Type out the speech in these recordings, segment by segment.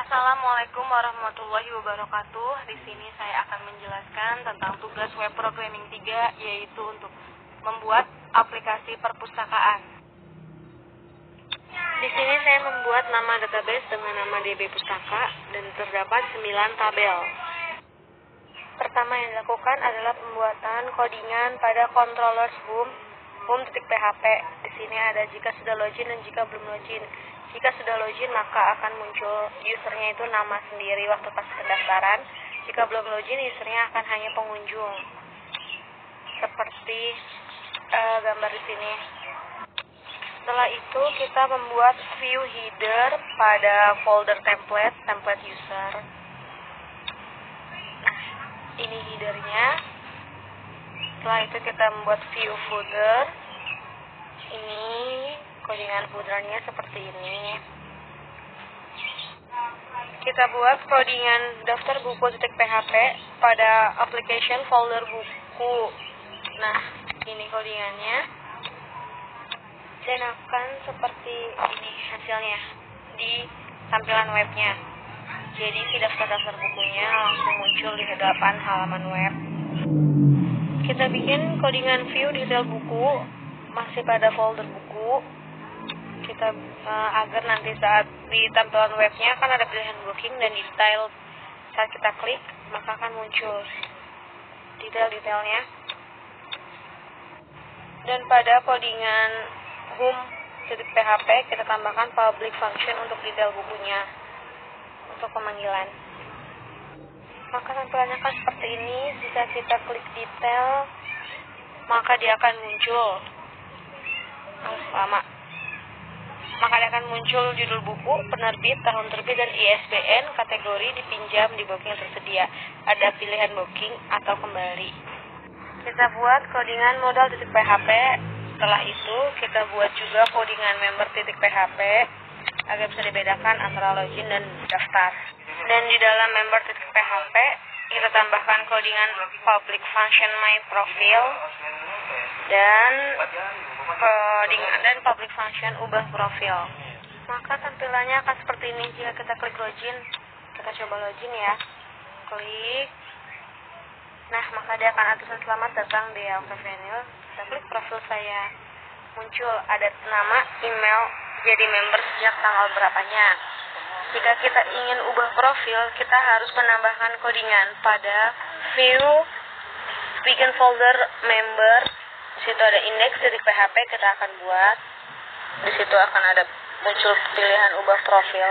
Assalamualaikum warahmatullahi wabarakatuh. Di sini saya akan menjelaskan tentang tugas web programming 3, yaitu untuk membuat aplikasi perpustakaan. Di sini saya membuat nama database dengan nama DB Pustaka dan terdapat 9 tabel. Pertama yang dilakukan adalah pembuatan codingan pada controllers home.php. Di sini ada jika sudah login dan jika belum login. Jika sudah login maka akan muncul usernya itu nama sendiri waktu pas pendaftaran. Jika belum login usernya akan hanya pengunjung. Seperti gambar di sini. Setelah itu kita membuat view header pada folder template user. Nah, ini headernya. Setelah itu kita membuat view footer. Ini codingan footernya seperti ini. Kita buat codingan daftar buku.php pada application folder buku. Nah, ini codingannya. Dan akan seperti ini hasilnya di tampilan webnya. Jadi si daftar bukunya langsung muncul di hadapan halaman web. Kita bikin codingan view detail buku masih pada folder buku. Kita agar nanti saat di tampilan webnya kan ada pilihan booking dan detail. Saat kita klik maka akan muncul detail-detailnya. Dan pada codingan home.php kita tambahkan public function untuk detail bukunya untuk pemanggilan. Maka tampilannya akan seperti ini. Jika kita klik detail maka dia akan muncul maka dia akan muncul judul buku, penerbit, tahun terbit, dan ISBN, kategori, dipinjam, di booking tersedia. Ada pilihan booking atau kembali. Kita buat codingan modal.php. Setelah itu kita buat juga codingan member.php agar bisa dibedakan antara login dan daftar. Dan di dalam member.php kita tambahkan codingan public function my profile dan public function ubah profil. Maka tampilannya akan seperti ini jika kita klik login. Kita coba login ya. Klik. Nah, maka dia akan tulisan selamat datang di Alphavenil. Kita klik profil saya. Muncul ada nama, email, jadi member sejak tanggal berapanya. Jika kita ingin ubah profil, kita harus menambahkan codingan pada view bikin folder member. Di situ ada index.php kita akan buat. Di situ akan ada muncul pilihan ubah profil.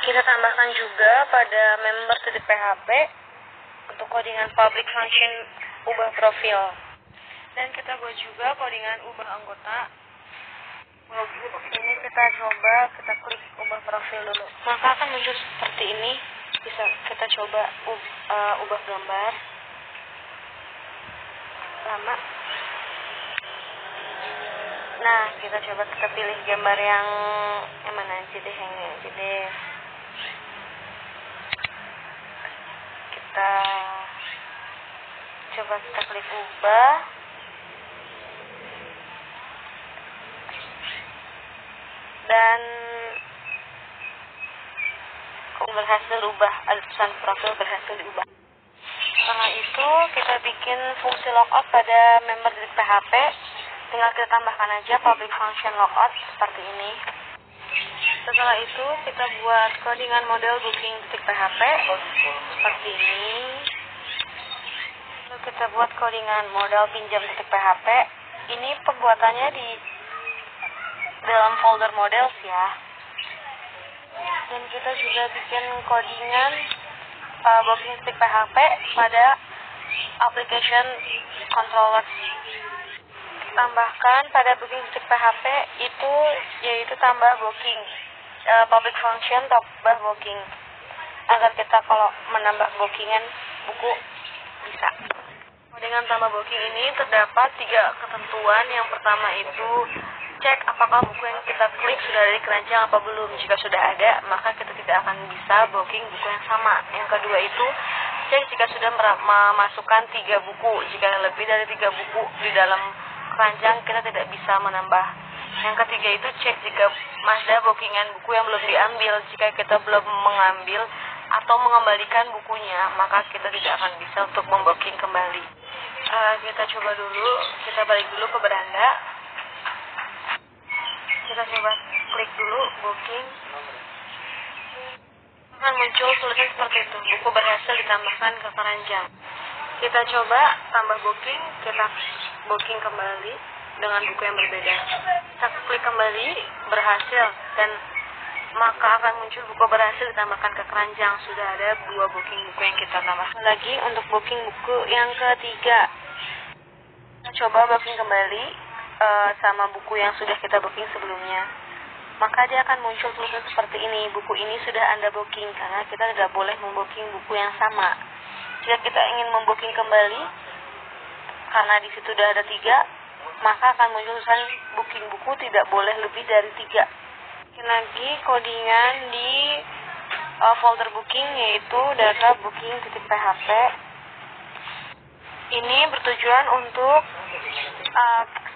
Kita tambahkan juga pada member.php untuk codingan public function ubah profil. Dan kita buat juga codingan ubah anggota. Ini kita coba, kita klik ubah profil dulu. Maka akan muncul seperti ini. Bisa kita coba ubah gambar. Lama. Nah, kita coba kita pilih gambar yang mana aja deh, yang ini aja deh. Kita coba kita klik ubah. Dan berhasil ubah, ada tulisan profil berhasil diubah. Setelah itu kita bikin fungsi logout pada member.php. Tinggal kita tambahkan aja public function logout seperti ini. Setelah itu kita buat codingan model booking.php seperti ini. Lalu kita buat codingan model pinjam.php. Ini pembuatannya di dalam folder models ya. Dan kita juga bikin codingan booking.php pada application controller. Tambahkan pada booking.php itu yaitu tambah booking, public function tambah booking, agar kita kalau menambah bookingan buku bisa. Dengan tambah booking ini terdapat 3 ketentuan. Yang pertama itu cek apakah buku yang kita klik sudah ada di keranjang apa belum. Jika sudah ada, maka kita tidak akan bisa booking buku yang sama. Yang kedua itu, cek jika sudah memasukkan 3 buku. Jika lebih dari 3 buku di dalam keranjang, kita tidak bisa menambah. Yang ketiga itu, cek jika ada bookingan buku yang belum diambil. Jika kita belum mengambil atau mengembalikan bukunya, maka kita tidak akan bisa untuk membooking kembali. Kita coba dulu, kita balik dulu ke beranda. Kita coba klik dulu booking. Akan muncul tulisan seperti itu, buku berhasil ditambahkan ke keranjang. Kita coba tambah booking, kita booking kembali dengan buku yang berbeda. Kita klik kembali, berhasil, dan maka akan muncul buku berhasil ditambahkan ke keranjang. Sudah ada 2 booking buku yang kita tambahkan. Lagi untuk booking buku yang ketiga, kita coba booking kembali sama buku yang sudah kita booking sebelumnya. Maka dia akan muncul tulisan seperti ini, buku ini sudah Anda booking, karena kita tidak boleh membooking buku yang sama. Jika kita ingin membooking kembali, karena di situ sudah ada 3, maka akan muncul tulisan booking buku tidak boleh lebih dari 3. Lagi codingan di folder booking, yaitu data booking.php. Ini bertujuan untuk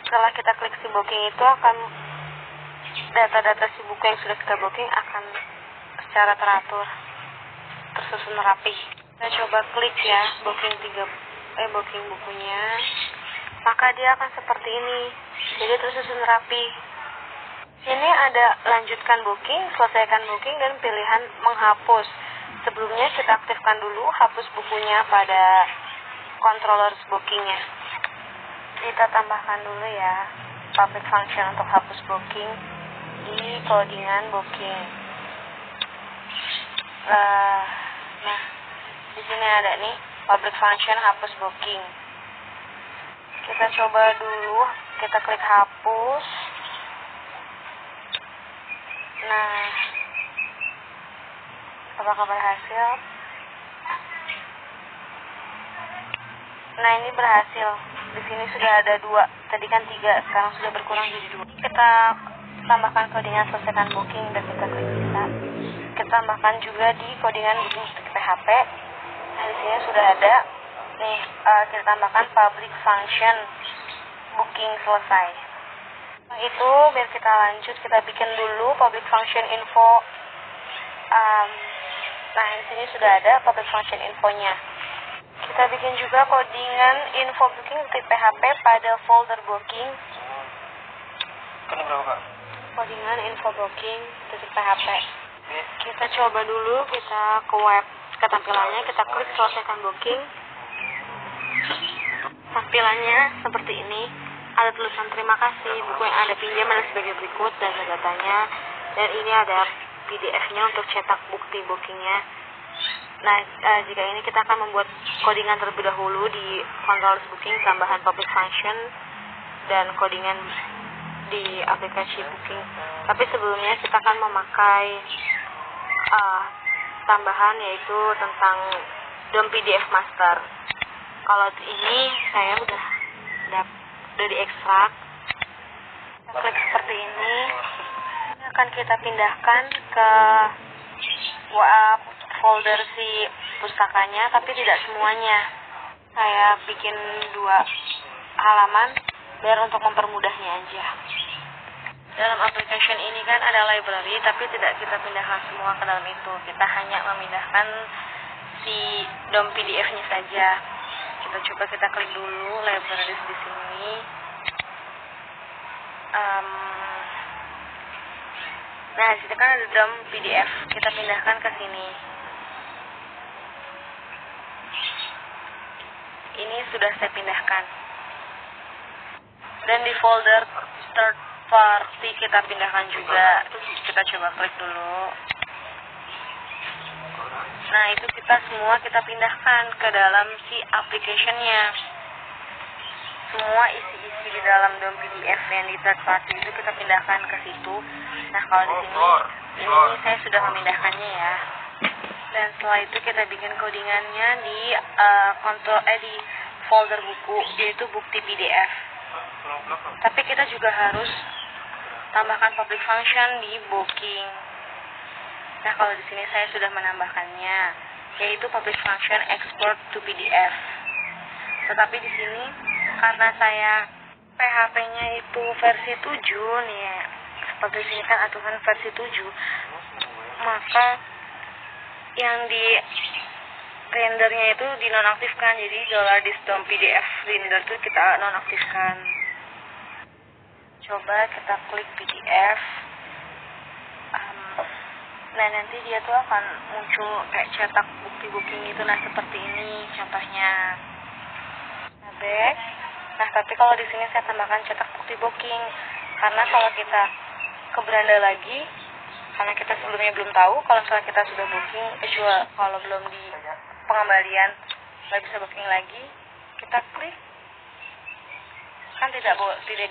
setelah kita klik si booking itu, akan data-data si buku yang sudah kita booking akan secara teratur, tersusun rapi. Kita coba klik ya booking bukunya, maka dia akan seperti ini, jadi tersusun rapi. Sini ada lanjutkan booking, selesaikan booking, dan pilihan menghapus. Sebelumnya kita aktifkan dulu hapus bukunya pada controllers bookingnya. Kita tambahkan dulu ya public function untuk hapus booking di codingan booking. Nah, di sini ada nih public function hapus booking. Kita coba dulu, kita klik hapus. Nah, apakah berhasil? Nah, ini berhasil. Di sini sudah ada 2, tadi kan 3, sekarang sudah berkurang jadi 2. Kita tambahkan codingan selesaikan booking dan kita klik bisa. Kita tambahkan juga di codingan booking.php. Nah, di sini sudah ada. Nih, kita tambahkan public function booking selesai. Nah, itu biar kita lanjut, kita bikin dulu public function info. Nah, di sini sudah ada public function infonya. Kita bikin juga codingan info booking.php pada folder booking. Codingan info booking.php. Kita coba dulu, kita ke web ketampilannya, kita klik selesaikan booking. Tampilannya seperti ini. Ada tulisan terima kasih, buku yang Anda pinjam adalah sebagai berikut dan datanya. Dan ini ada PDF-nya untuk cetak bukti bookingnya. Nah, jika ini kita akan membuat codingan terlebih dahulu di controllers booking, tambahan public function dan codingan di aplikasi booking. Tapi sebelumnya kita akan memakai tambahan, yaitu tentang DOM PDF master. Kalau ini saya udah diekstrak. Kita klik seperti ini. Akan kita pindahkan ke folder si pustakanya, tapi tidak semuanya. Saya bikin 2 halaman biar untuk mempermudahnya aja. Dalam application ini kan ada library, tapi tidak kita pindahkan semua ke dalam itu. Kita hanya memindahkan si DOM PDF-nya saja. Kita coba, kita klik dulu libraries di sini. Nah, di sini kan ada DOM PDF. Kita pindahkan ke sini. Ini sudah saya pindahkan. Dan di folder third party kita pindahkan juga. Kita coba klik dulu. Nah, itu kita semua kita pindahkan ke dalam si application-nya. Semua isi-isi di dalam DOM PDF yang di third party itu kita pindahkan ke situ. Nah, kalau di sini, ini saya sudah memindahkannya ya. Dan setelah itu kita bikin codingannya di di folder buku, yaitu bukti PDF. Tapi kita juga harus tambahkan public function di booking. Nah, kalau di sini saya sudah menambahkannya, yaitu public function export to PDF. Tetapi di sini karena saya PHP-nya itu versi 7 nih ya, seperti sini kan aturan versi 7, maka yang di rendernya itu dinonaktifkan. Jadi $this.pdf render itu kita nonaktifkan. Coba kita klik PDF. Nah, nanti dia tuh akan muncul kayak cetak bukti booking itu. Nah, seperti ini contohnya. Nah, back. Nah, tapi kalau di sini saya tambahkan cetak bukti booking, karena kalau kita ke beranda lagi, karena kita sebelumnya belum tahu kalau misalnya kita sudah booking, kecuali kalau belum di pengembalian nggak bisa booking lagi, kita klik kan tidak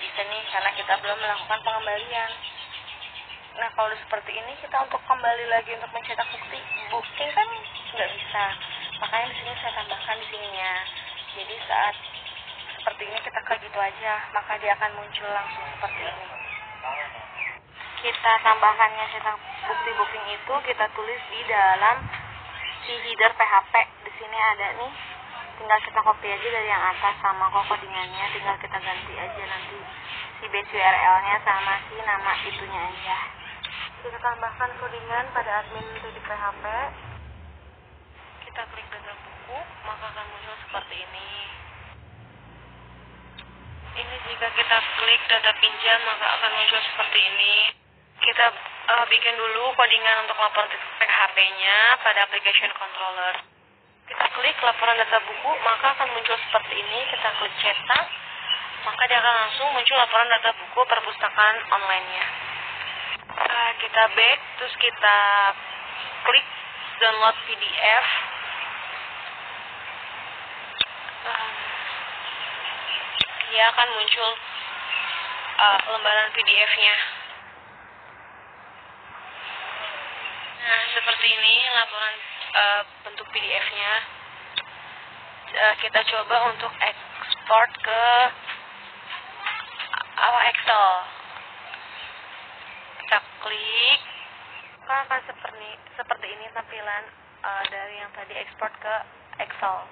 bisa nih karena kita belum melakukan pengembalian. Nah, kalau seperti ini kita untuk kembali lagi untuk mencetak bukti booking kan nggak bisa. Makanya di sini saya tambahkan di sininya. Jadi saat seperti ini kita klik gitu aja, maka dia akan muncul langsung seperti ini. Kita tambahkannya cetak bukti booking itu kita tulis di dalam si header PHP. Di sini ada nih, tinggal kita copy aja dari yang atas sama codingannya, tinggal kita ganti aja nanti si base URL-nya sama si nama itunya aja. Kita tambahkan codingan pada admin itu di PHP. Kita klik data buku, maka akan muncul seperti ini. Ini jika kita klik data pinjam, maka akan muncul seperti ini. Kita bikin dulu codingan untuk laporan PHP-nya pada application controller. Kita klik laporan data buku, maka akan muncul seperti ini. Kita klik cetak, maka dia akan langsung muncul laporan data buku perpustakaan online-nya. Kita back, terus kita klik download PDF. Dia akan muncul lembaran PDF-nya. Nah, seperti ini laporan bentuk PDF-nya. Kita coba untuk ekspor ke Excel. Kita klik, maka akan seperti ini tampilan dari yang tadi ekspor ke Excel.